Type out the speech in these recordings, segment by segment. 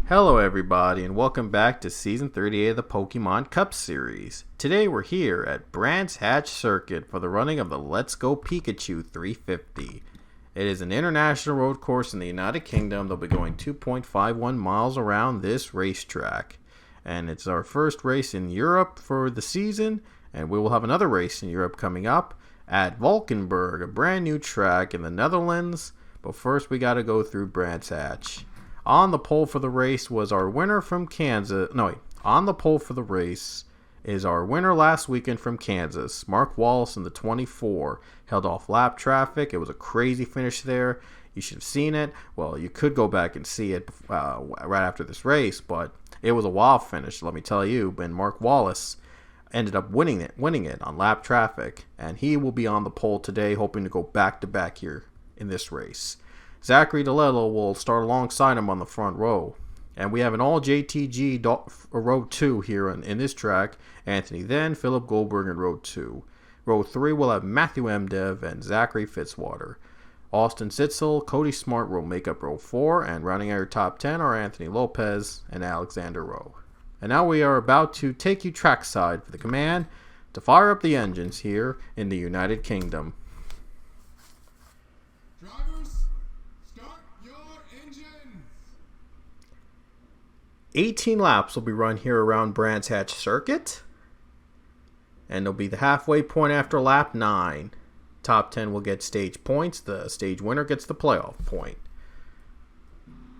Hello everybody and welcome back to Season 38 of the Pokemon Cup Series. Today we're here at Brands Hatch Circuit for the running of the Let's Go Pikachu 350. It is an international road course in the United Kingdom. They'll be going 2.51 miles around this racetrack. And it's our first race in Europe for the season, and we will have another race in Europe coming up at Valkenburg, a brand new track in the Netherlands. But first we gotta go through Brands Hatch. On the pole for the race was our winner from Kansas. On the pole for the race is our winner last weekend from Kansas, Mark Wallace in the 24. Held off lap traffic. It was a crazy finish there. You should have seen it. Well, you could go back and see it right after this race, but it was a wild finish, let me tell you. And Mark Wallace ended up winning it on lap traffic, and he will be on the pole today, hoping to go back-to-back here in this race. Zachary DeLello will start alongside him on the front row. And we have an all JTG row 2 here in this track. Anthony Then, Philip Goldberg in row 2. Row 3 will have Matthew Mdev and Zachary Fitzwater. Austin Sitzel, Cody Smart will make up row 4, and rounding out our top 10 are Anthony Lopez and Alexander Rowe. And now we are about to take you trackside for the command to fire up the engines here in the United Kingdom. 18 laps will be run here around Brands Hatch Circuit, and it'll be the halfway point after lap 9. Top 10 will get stage points. The stage winner gets the playoff point.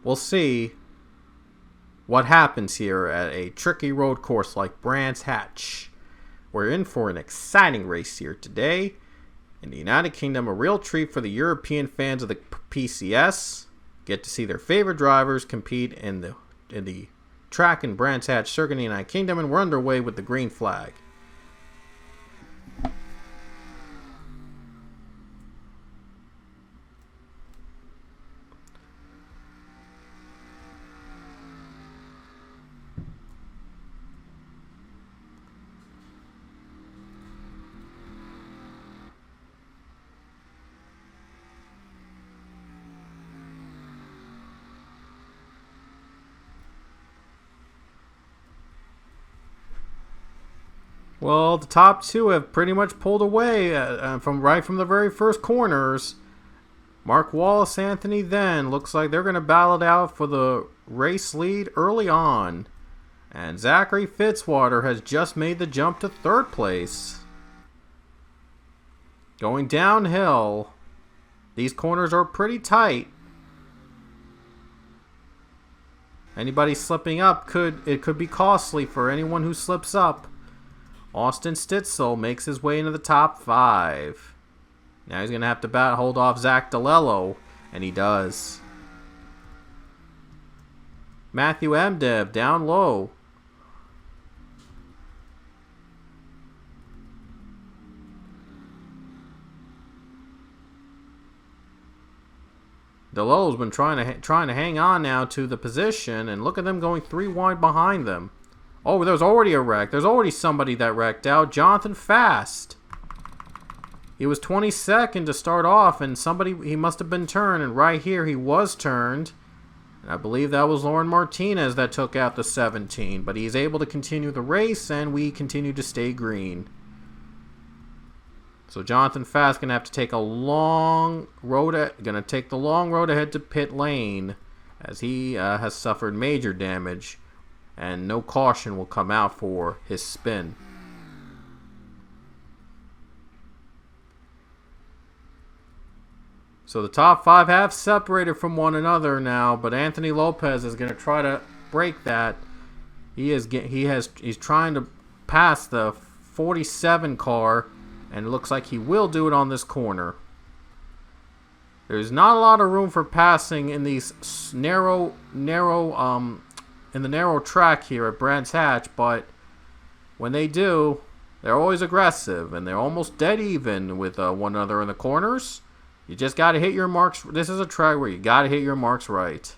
We'll see what happens here at a tricky road course like Brands Hatch. We're in for an exciting race here today. In the United Kingdom, a real treat for the European fans of the PCS. Get to see their favorite drivers compete in the track in Brands Hatch Circuit in the United Kingdom, and we're underway with the green flag. Well, the top two have pretty much pulled away from the very first corners. Mark Wallace, Anthony Then. Looks like they're going to battle it out for the race lead early on. And Zachary Fitzwater has just made the jump to third place. Going downhill. These corners are pretty tight. Anybody slipping up could be costly for anyone who slips up. Austin Stitzel makes his way into the top 5. Now he's going to have to hold off Zach DeLello, and he does. Matthew Mdev down low. DeLello's been trying to hang on now to the position, and look at them going 3 wide behind them. Oh, there's already a wreck. There's already somebody that wrecked out. Jonathan Fast. He was 22nd to start off, and he must have been turned, and right here he was turned. And I believe that was Lauren Martinez that took out the 17, but he's able to continue the race, and we continue to stay green. So Jonathan Fast gonna have to take the long road ahead to pit lane, as he has suffered major damage. And no caution will come out for his spin. So the top 5 have separated from one another now, but Anthony Lopez is going to try to break that. He's trying to pass the 47 car, and it looks like he will do it on this corner. There's not a lot of room for passing in these narrow track here at Brands Hatch, but when they do, they're always aggressive, and they're almost dead even with one another in the corners. You just got to hit your marks. This is a track where you got to hit your marks right.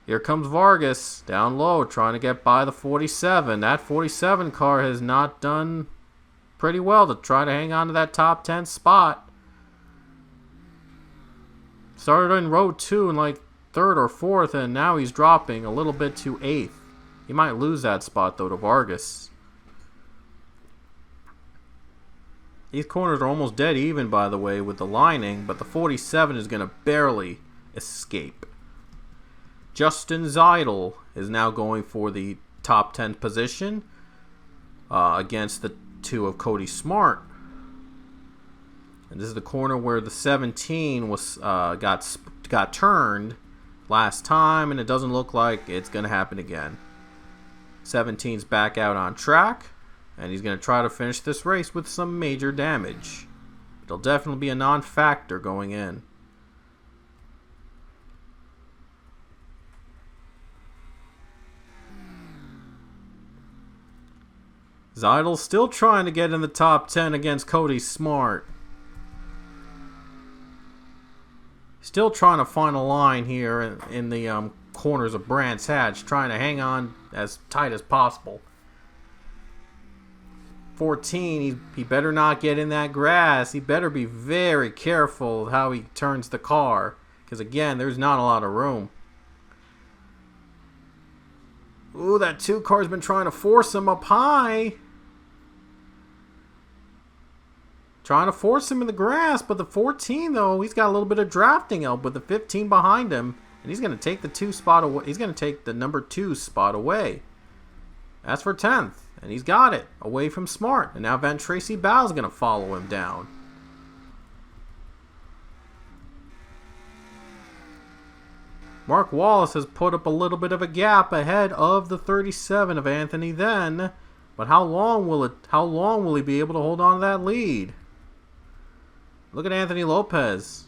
Here comes Vargas down low, trying to get by the 47. That 47 car has not done pretty well to try to hang on to that top 10 spot. Started in row 2 and 3rd or 4th, and now he's dropping a little bit to 8th. He might lose that spot, though, to Vargas. These corners are almost dead even, by the way, with the lining, but the 47 is going to barely escape. Justin Zeidel is now going for the top 10 position against the 2 of Cody Smart. And this is the corner where the 17 was got turned last time, and it doesn't look like it's going to happen again. 17's back out on track, and he's going to try to finish this race with some major damage. It'll definitely be a non-factor going in. Zeidel's still trying to get in the top 10 against Cody Smart. Still trying to find a line here in the corners of Brands Hatch, trying to hang on as tight as possible. 14, he better not get in that grass. He better be very careful of how he turns the car, because again, there's not a lot of room. Ooh, that 2 car's been trying to force him up high. Trying to force him in the grass, but the 14, though, he's got a little bit of drafting help with the 15 behind him, and he's going to take the 2 spot away. He's going to take the number 2 spot away. That's for 10th, and he's got it away from Smart, and now Van Tracy Bow's going to follow him down. Mark Wallace has put up a little bit of a gap ahead of the 37 of Anthony Then, but how long will he be able to hold on to that lead? Look at Anthony Lopez.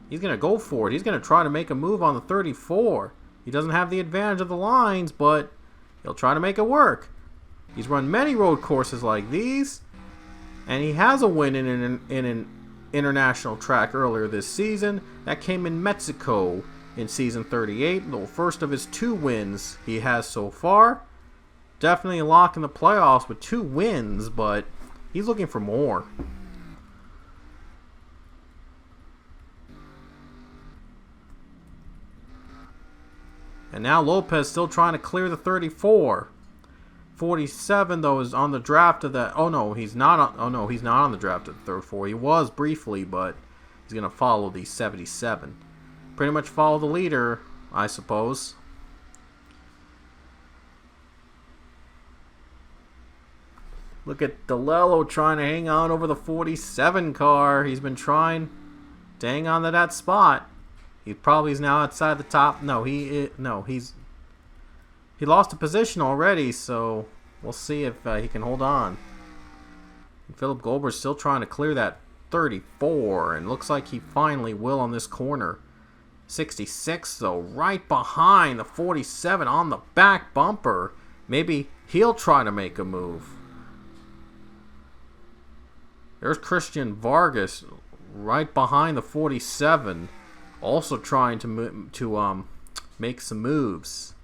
He's going to go for it. He's going to try to make a move on the 34. He doesn't have the advantage of the lines, but he'll try to make it work. He's run many road courses like these, and he has a win in an international track earlier this season. That came in Mexico in season 38. The first of his 2 wins he has so far. Definitely a lock in the playoffs with 2 wins, but he's looking for more. And now Lopez still trying to clear the 34. 47 though is on the draft of that. Oh no, he's not on the draft of the 34. He was briefly, but he's gonna follow the 77. Pretty much follow the leader, I suppose. Look at DeLello trying to hang on over the 47 car. He's been trying to hang on to that spot. He probably is now outside the top. He lost a position already, so we'll see if he can hold on. And Philip Goldberg's still trying to clear that 34, and looks like he finally will on this corner. 66 though, right behind the 47 on the back bumper. Maybe he'll try to make a move. There's Christian Vargas right behind the 47, also trying to make some moves.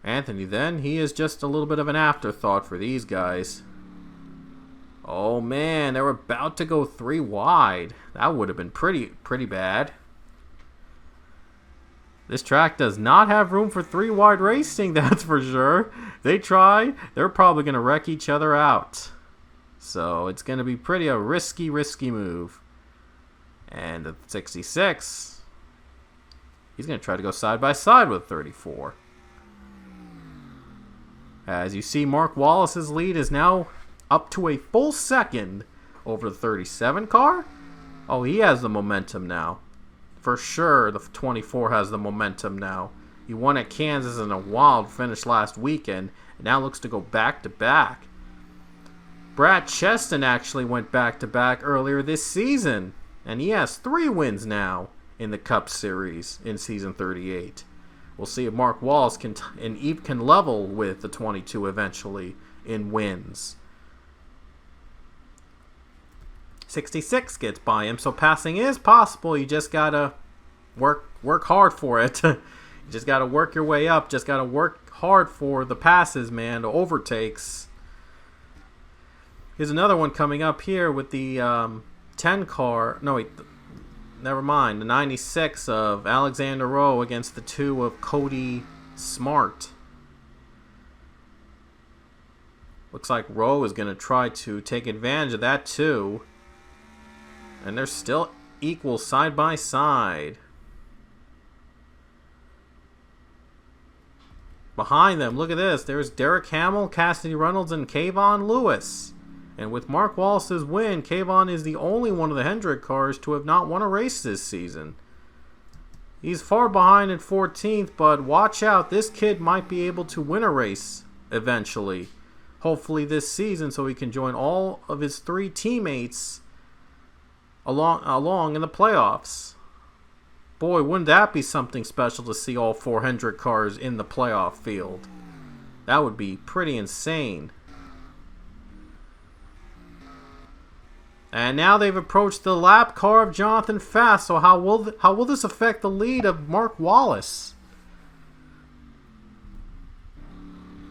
Anthony Then, he is just a little bit of an afterthought for these guys. Oh man, they were about to go 3 wide. That would have been pretty bad. This track does not have room for 3 wide racing, that's for sure. They try, they're probably going to wreck each other out. So it's going to be a risky move. And the 66, he's going to try to go side by side with 34. As you see, Mark Wallace's lead is now up to a full second over the 37 car. Oh, he has the momentum now. For sure, the 24 has the momentum now. He won at Kansas in a wild finish last weekend, and now looks to go back-to-back. Brad Cheston actually went back-to-back earlier this season, and he has 3 wins now in the Cup Series in Season 38. We'll see if Mark Wallace can level with the 22 eventually in wins. 66 gets by him, so passing is possible. You just gotta work hard for it. You just gotta work your way up. Just gotta work hard for the passes, man, the overtakes. Here's another one coming up here with the 10 car. No, wait. never mind. The 96 of Alexander Rowe against the 2 of Cody Smart. Looks like Rowe is going to try to take advantage of that too. And they're still equal side by side. Behind them, look at this. There's Derek Hamill, Cassidy Reynolds, and Kayvon Lewis. And with Mark Wallace's win, Kayvon is the only one of the Hendrick cars to have not won a race this season. He's far behind in 14th, but watch out. This kid might be able to win a race eventually. Hopefully this season, so he can join all of his 3 teammates along in the playoffs. Boy, wouldn't that be something special to see all 4 Hendrick cars in the playoff field. That would be pretty insane. And now they've approached the lap car of Jonathan Fast. So how will this affect the lead of Mark Wallace?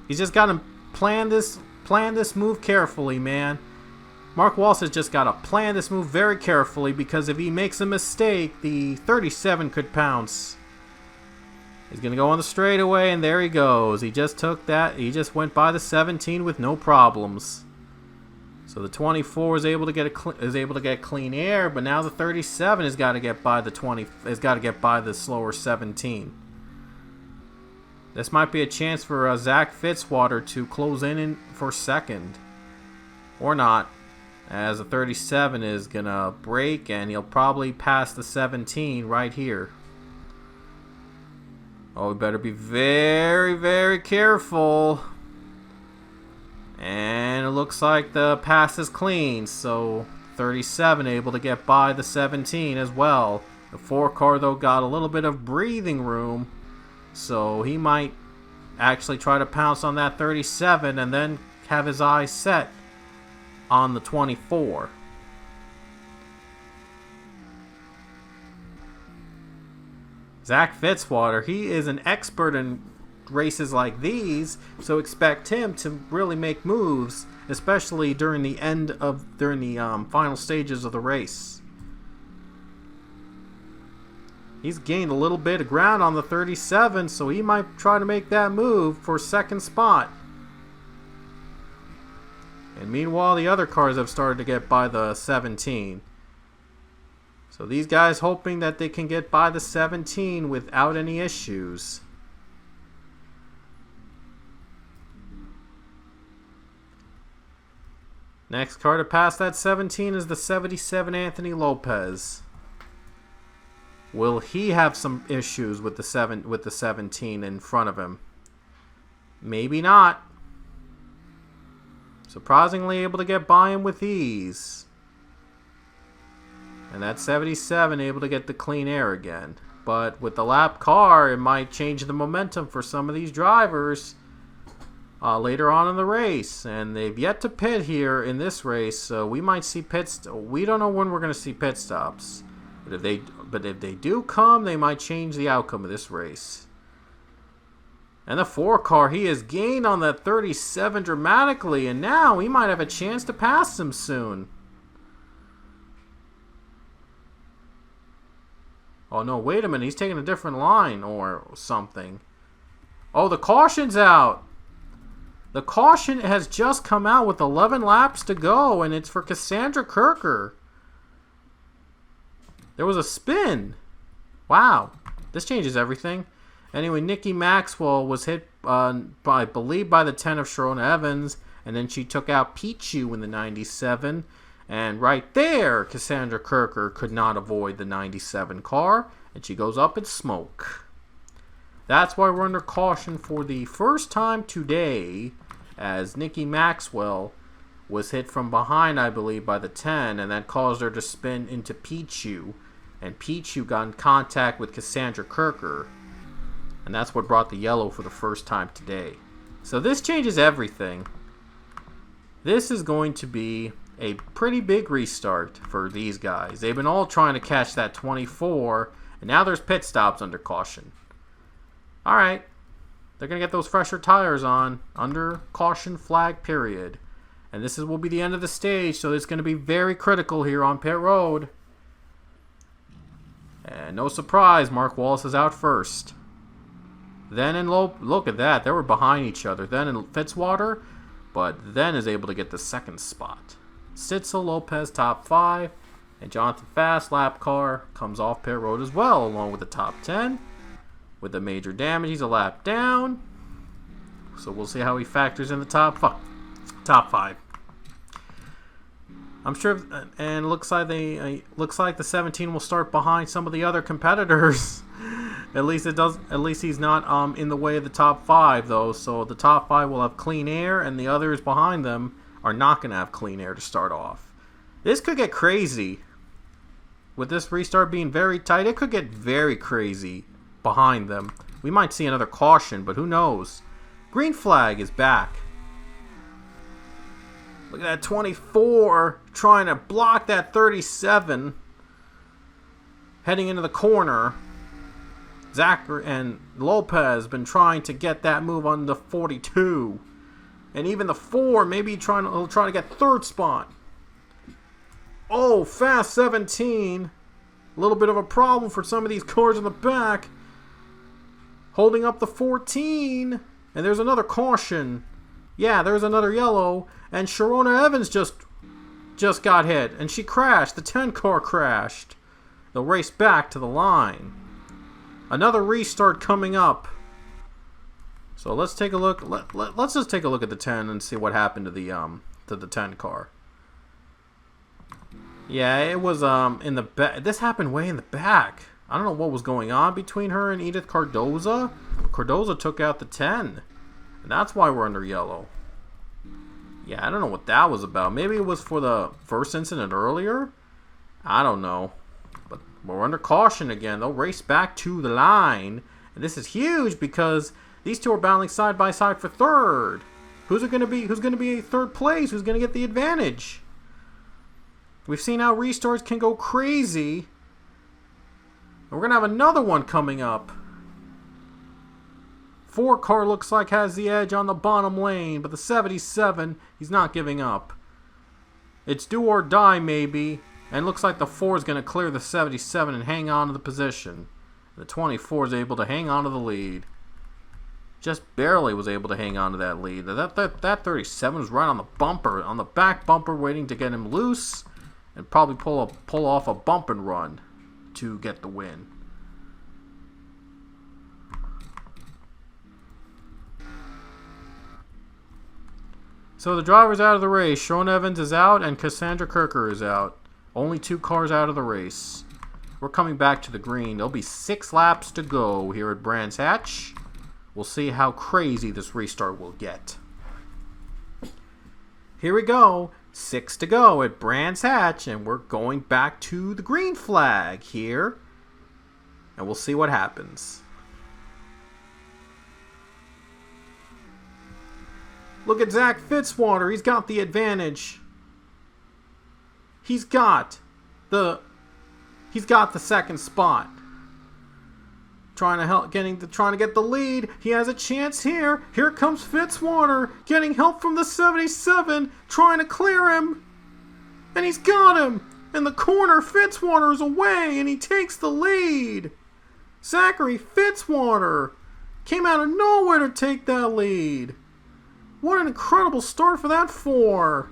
He's just got to plan this move carefully, man. Mark Wallace has just got to plan this move very carefully, because if he makes a mistake, the 37 could pounce. He's going to go on the straightaway, and there he goes. He just took that. He just went by the 17 with no problems. So the 24 is able to get clean air, but now the 37 has got to get by the slower 17. This might be a chance for Zach Fitzwater to close in for second, or not, as the 37 is gonna break, and he'll probably pass the 17 right here. Oh, we better be very, very careful. And it looks like the pass is clean, so 37 able to get by the 17 as well. The 4 car, though, got a little bit of breathing room, so he might actually try to pounce on that 37 and then have his eyes set on the 24. Zach Fitzwater, he is an expert in races like these, so expect him to really make moves, especially during the final stages of the race. He's gained a little bit of ground on the 37, so he might try to make that move for second spot. And meanwhile, the other cars have started to get by the 17. So these guys hoping that they can get by the 17 without any issues. Next car to pass that 17 is the 77 Anthony Lopez. Will he have some issues with the 17 in front of him? Maybe not. Surprisingly able to get by him with ease. And that 77 able to get the clean air again. But with the lap car, it might change the momentum for some of these drivers later on in the race. And they've yet to pit here in this race, so we might see pits. We don't know when we're going to see pit stops. But if they do come, they might change the outcome of this race. And the 4 car, he has gained on that 37 dramatically, and now he might have a chance to pass him soon. Oh no, wait a minute, he's taking a different line or something. Oh, the caution's out. The caution has just come out with 11 laps to go, and it's for Cassandra Kirker. There was a spin. Wow, this changes everything. Anyway, Nikki Maxwell was hit, I believe, by the 10 of Sharona Evans, and then she took out Pichu in the 97. And right there, Cassandra Kirker could not avoid the 97 car, and she goes up in smoke. That's why we're under caution for the first time today, as Nikki Maxwell was hit from behind, I believe, by the 10, and that caused her to spin into Pichu, and Pichu got in contact with Cassandra Kirker. And that's what brought the yellow for the first time today. So this changes everything. This is going to be a pretty big restart for these guys. They've been all trying to catch that 24, and now there's pit stops under caution. Alright, they're going to get those fresher tires on under caution flag period. And this will be the end of the stage, so it's going to be very critical here on pit road. And no surprise, Mark Wallace is out first. Then in look at that, they were behind each other. Then in Fitzwater, but then is able to get the second spot. Stitzel, Lopez top 5, and Jonathan Fast lap car comes off pit road as well, along with the top 10. With the major damage, he's a lap down. So we'll see how he factors in the top 5. I'm sure, and looks like the 17 will start behind some of the other competitors. At least it does. At least he's not in the way of the top 5 though. So the top 5 will have clean air, and the others behind them are not going to have clean air to start off. This could get crazy. With this restart being very tight, it could get very crazy behind them. We might see another caution, but who knows? Green flag is back. Look at that 24 trying to block that 37. Heading into the corner. Zachary and Lopez been trying to get that move on the 42. And even the 4, maybe he'll try to get third spot. Oh, Fast 17. A little bit of a problem for some of these cars in the back. Holding up the 14. And there's another caution. Yeah, there's another yellow. And Sharona Evans just got hit. And she crashed. The 10 car crashed. They'll race back to the line. Another restart coming up. So let's take a look. Let's just take a look at the 10 and see what happened to the 10 car. Yeah, it was in the back. This happened way in the back. I don't know what was going on between her and Edith Cardoza. Cardoza took out the 10. And that's why we're under yellow. Yeah, I don't know what that was about. Maybe it was for the first incident earlier. I don't know. But we're under caution again. They'll race back to the line. And this is huge because these two are battling side by side for third. Who's going to be third place? Who's going to get the advantage? We've seen how restarts can go crazy. And we're going to have another one coming up. 4 car looks like has the edge on the bottom lane, but the 77, he's not giving up. It's do or die maybe, and looks like the 4 is going to clear the 77 and hang on to the position. The 24 is able to hang on to the lead. Just barely was able to hang on to that lead. That 37 was right on the bumper, on the back bumper, waiting to get him loose, and probably pull off a bump and run to get the win. So the driver's out of the race. Sharon Evans is out and Cassandra Kirker is out. Only 2 cars out of the race. We're coming back to the green. There'll be 6 laps to go here at Brands Hatch. We'll see how crazy this restart will get. Here we go. 6 to go at Brands Hatch, and we're going back to the green flag here. And we'll see what happens. Look at Zach Fitzwater. He's got the advantage. He's got the second spot. Trying to get the lead. He has a chance here. Here comes Fitzwater getting help from the 77, trying to clear him. And he's got him. In the corner, Fitzwater is away and he takes the lead. Zachary Fitzwater came out of nowhere to take that lead. What an incredible start for that 4.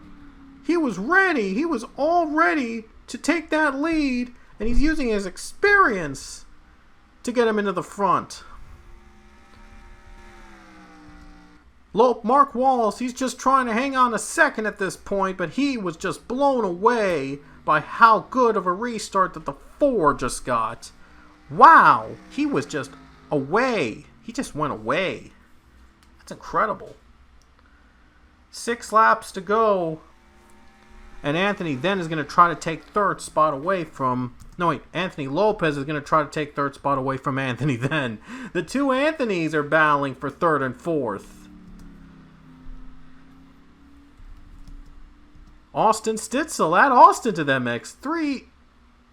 He was ready. He was all ready to take that lead, and he's using his experience to get him into the front. Mark Wallace, he's just trying to hang on a second at this point, but he was just blown away by how good of a restart that the 4 just got. Wow, he was just away. He just went away. That's incredible. 6 laps to go. And Anthony then is going to try to take third spot away from... No, wait. Anthony Lopez is going to try to take third spot away from Anthony then. The 2 Anthonys are battling for third and fourth. Austin Stitzel. Add Austin to that mix. 3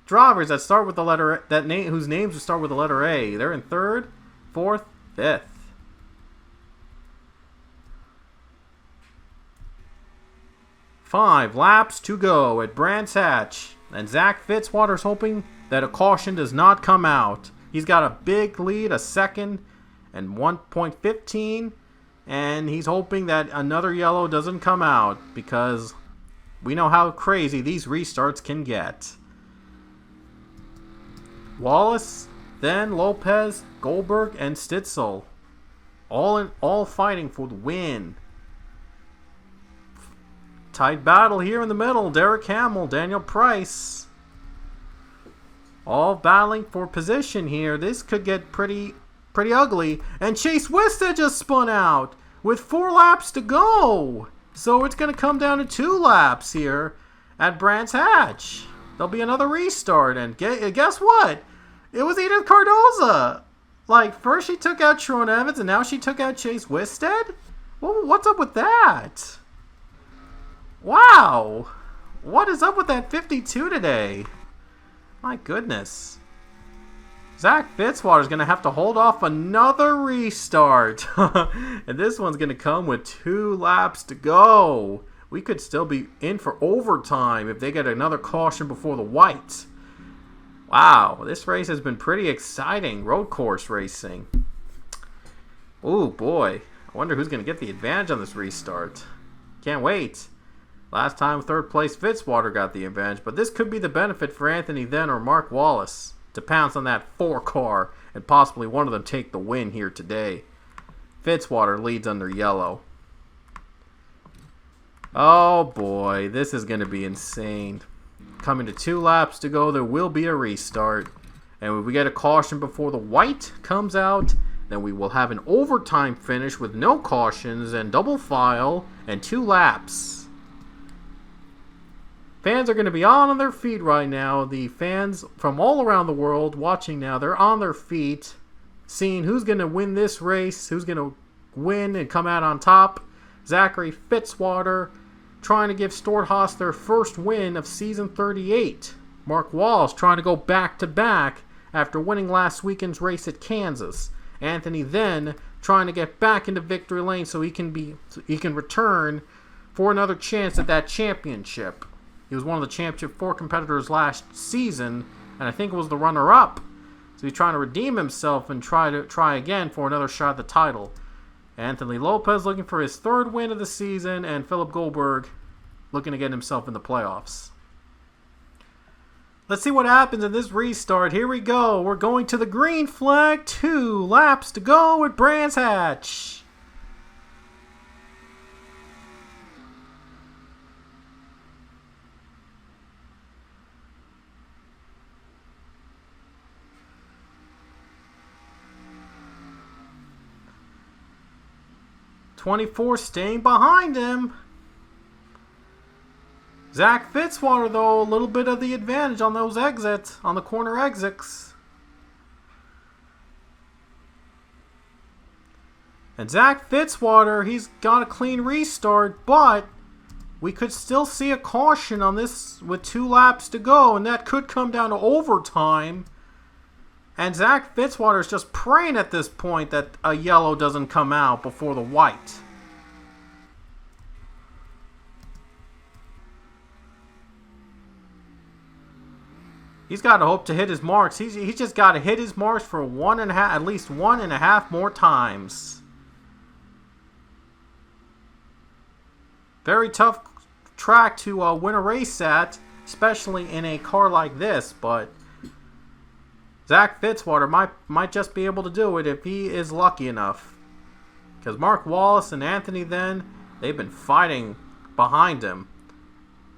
drivers that start with the letter... whose names would start with the letter A. They're in third, fourth, fifth. 5 laps to go at Brands Hatch. And Zach Fitzwater's hoping that a caution does not come out. He's got a big lead, a second and 1.15, and he's hoping that another yellow doesn't come out because we know how crazy these restarts can get. Wallace, then Lopez, Goldberg, and Stitzel, all fighting for the win. Tight battle here in the middle. Derek Hamill, Daniel Price, all battling for position here. This could get pretty ugly. And Chase Wisted just spun out with 4 laps to go. So it's going to come down to 2 laps here at Brands Hatch. There'll be another restart. And guess what? It was Edith Cardoza. Like, first she took out Sharon Evans, and now she took out Chase Wisted? Well, what's up with that? Wow. What is up with that 52 today? My goodness. Zach Fitzwater's going to have to hold off another restart. And this one's going to come with 2 laps to go. We could still be in for overtime if they get another caution before the white. Wow, this race has been pretty exciting. Road course racing. Oh boy. I wonder who's going to get the advantage on this restart. Can't wait. Last time, 3rd place Fitzwater got the advantage, but this could be the benefit for Anthony Then or Mark Wallace to pounce on that 4 car and possibly one of them take the win here today. Fitzwater leads under yellow. Oh boy, this is going to be insane. Coming to 2 laps to go, there will be a restart. And if we get a caution before the white comes out, then we will have an overtime finish with no cautions and double file and 2 laps. Fans are going to be on their feet right now. The fans from all around the world watching now, they're on their feet, seeing who's going to win this race, who's going to win and come out on top. Zachary Fitzwater trying to give Stewart-Haas their first win of season 38. Mark Wallace trying to go back-to-back after winning last weekend's race at Kansas. Anthony Then trying to get back into victory lane so he can return for another chance at that championship. He was one of the championship 4 competitors last season, and I think it was the runner-up. So he's trying to redeem himself and try again for another shot at the title. Anthony Lopez looking for his 3rd win of the season, and Philip Goldberg looking to get himself in the playoffs. Let's see what happens in this restart. Here we go. We're going to the green flag. 2 laps to go at Brands Hatch. .24 staying behind him. Zach Fitzwater, though, a little bit of the advantage on those exits, on the corner exits. And Zach Fitzwater, he's got a clean restart, but we could still see a caution on this with 2 laps to go, and that could come down to overtime. And Zach Fitzwater is just praying at this point that a yellow doesn't come out before the white. He's got to hope to hit his marks. He's just got to hit his marks for at least 1.5 more times. Very tough track to win a race at, especially in a car like this, but Zach Fitzwater might just be able to do it if he is lucky enough. Because Mark Wallace and Anthony Then, they've been fighting behind him.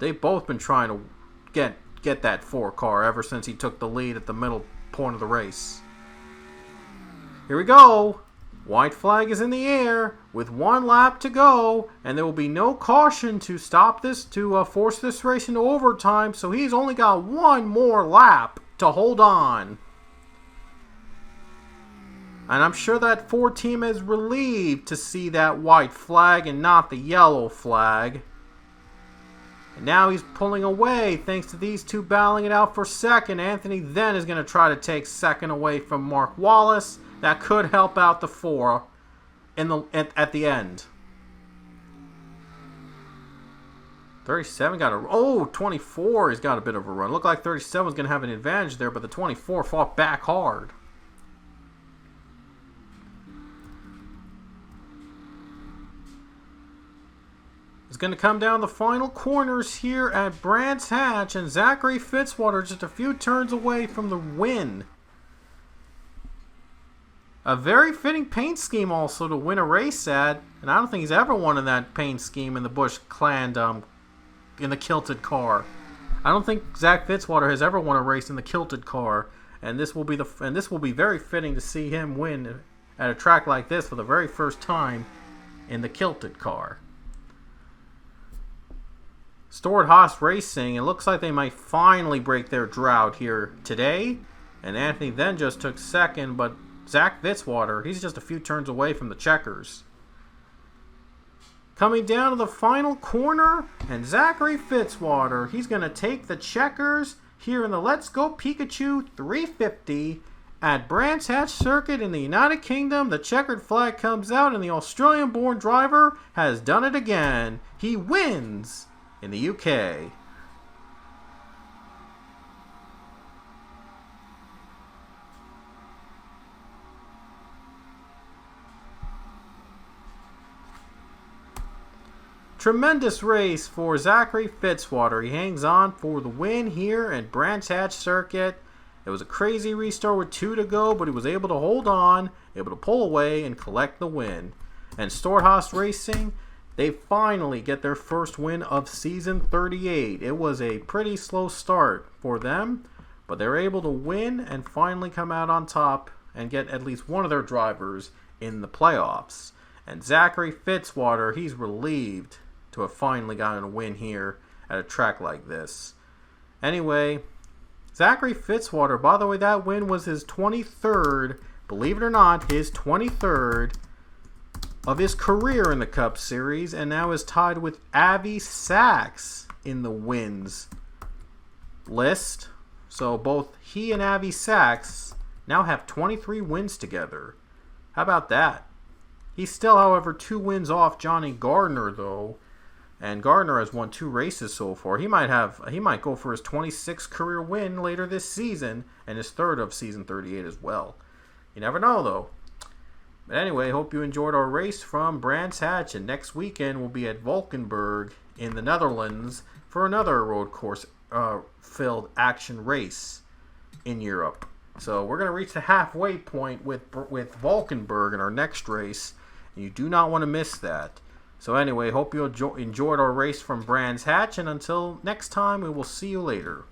They've both been trying to get that 4 car ever since he took the lead at the middle point of the race. Here we go. White flag is in the air with 1 lap to go, and there will be no caution to stop this, to force this race into overtime, so he's only got 1 more lap to hold on. And I'm sure that Ford team is relieved to see that white flag and not the yellow flag. And now he's pulling away thanks to these 2 battling it out for second. Anthony Then is going to try to take second away from Mark Wallace. That could help out the 4 at the end. 37 got a... Oh, 24 he's got a bit of a run. Looked like 37 was going to have an advantage there, but the 24 fought back hard. It's going to come down the final corners here at Brands Hatch, and Zachary Fitzwater just a few turns away from the win. A very fitting paint scheme also to win a race at, and I don't think he's ever won in that paint scheme in the Busch Clan in the kilted car. I don't think Zach Fitzwater has ever won a race in the kilted car, and this will be very fitting to see him win at a track like this for the very first time in the kilted car. Stewart-Haas Racing, it looks like they might finally break their drought here today, and Anthony then just took second, but Zach Fitzwater, he's just a few turns away from the checkers. Coming down to the final corner, and Zachary Fitzwater, he's going to take the checkers here in the Let's Go Pikachu 350 at Brands Hatch Circuit in the United Kingdom. The checkered flag comes out, and the Australian-born driver has done it again. He wins in the UK. Tremendous race for Zachary Fitzwater. He hangs on for the win here at Brands Hatch Circuit. It was a crazy restart with 2 to go, but he was able to hold on, able to pull away and collect the win. And Stewart-Haas Racing, they finally get their first win of season 38. It was a pretty slow start for them, but they're able to win and finally come out on top and get at least one of their drivers in the playoffs. And Zachary Fitzwater, he's relieved to have finally gotten a win here at a track like this. Anyway, Zachary Fitzwater, by the way, that win was his 23rd, believe it or not, his 23rd of his career in the Cup Series, and now is tied with Avi Sachs in the wins list. So both he and Avi Sachs now have 23 wins together. How about that? He's still, however, 2 wins off Johnny Gardner, though. And Gardner has won 2 races so far. He might go for his 26th career win later this season, and his 3rd of season 38 as well. You never know, though. But anyway, hope you enjoyed our race from Brands Hatch, and next weekend we'll be at Valkenburg in the Netherlands for another road course filled action race in Europe. So we're going to reach the halfway point with Valkenburg in our next race, and you do not want to miss that. So anyway, hope you enjoyed our race from Brands Hatch, and until next time, we will see you later.